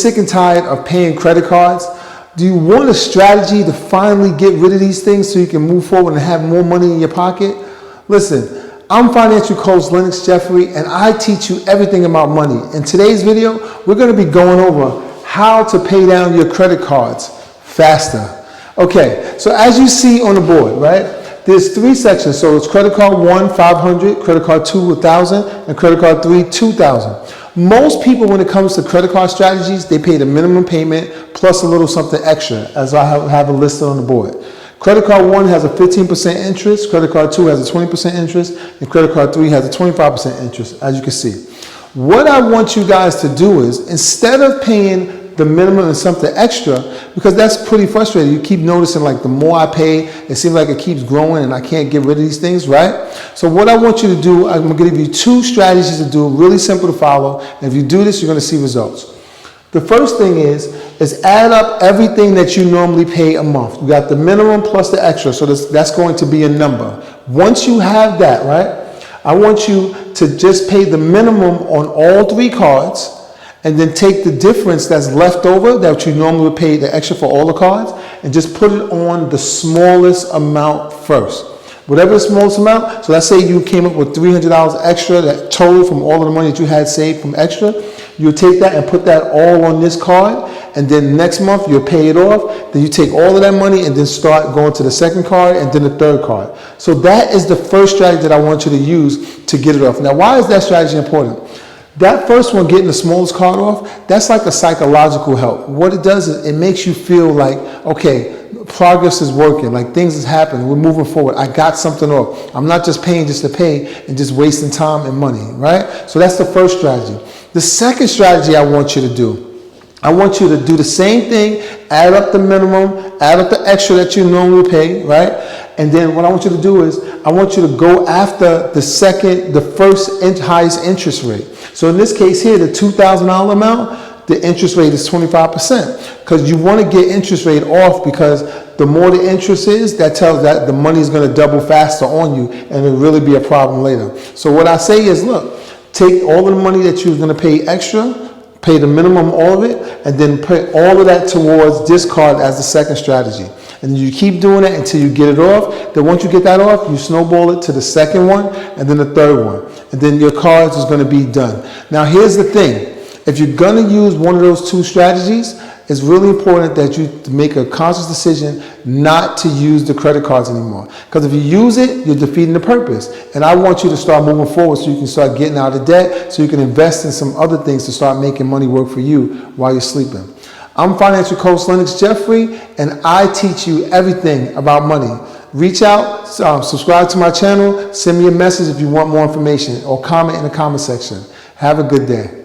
Sick and tired of paying credit cards? Do you want a strategy to finally get rid of these things so you can move forward and have more money in your pocket? Listen, I'm financial coach Lennox Jeffrey, and I teach you everything about money. In today's video, we're going to be going over how to pay down your credit cards faster. Okay, so as you see on the board, right, there's three sections. So it's credit card 1, 500, credit card 2, 1,000, and credit card 3, 2,000. Most people, when it comes to credit card strategies, they pay the minimum payment plus a little something extra, as I have a listed on the board. Credit card 1 has a 15% interest, credit card 2 has a 20% interest, and credit card 3 has a 25% interest, as you can see. What I want you guys to do is, instead of paying the minimum and something extra, because that's pretty frustrating. You keep noticing, like, the more I pay, it seems like it keeps growing and I can't get rid of these things, right? So what I want you to do, I'm going to give you two strategies to do, really simple to follow. And if you do this, you're going to see results. The first thing is add up everything that you normally pay a month. You got the minimum plus the extra, so that's going to be a number. Once you have that, right, I want you to just pay the minimum on all three cards, and then take the difference that's left over that you normally would pay the extra for all the cards, and just put it on the smallest amount first. Whatever the smallest amount, so let's say you came up with $300 extra, that total from all of the money that you had saved from extra, you take that and put that all on this card, and then next month you'll pay it off. Then you take all of that money and then start going to the second card and then the third card. So that is the first strategy that I want you to use to get it off. Now, why is that strategy important? That first one, getting the smallest card off, that's like a psychological help. What it does is it makes you feel like, okay, progress is working, like things is happening, we're moving forward, I got something off. I'm not just paying just to pay and just wasting time and money, right? So that's the first strategy. The second strategy I want you to do, I want you to do the same thing, add up the minimum, add up the extra that you normally pay, right? And then what I want you to do is, I want you to go after the first highest interest rate. So in this case here, the $2,000 amount, the interest rate is 25%. Because you want to get interest rate off, because the more the interest is, that tells that the money is going to double faster on you, and it'll really be a problem later. So what I say is, look, take all of the money that you're going to pay extra, pay the minimum, all of it, and then put all of that towards this card as the second strategy. And you keep doing it until you get it off. Then once you get that off, you snowball it to the second one and then the third one. And then your cards is going to be done. Now here's the thing. If you're going to use one of those two strategies, it's really important that you make a conscious decision not to use the credit cards anymore. Because if you use it, you're defeating the purpose. And I want you to start moving forward so you can start getting out of debt, so you can invest in some other things to start making money work for you while you're sleeping. I'm financial coach Lennox Jeffrey, and I teach you everything about money. Reach out, subscribe to my channel, send me a message if you want more information, or comment in the comment section. Have a good day.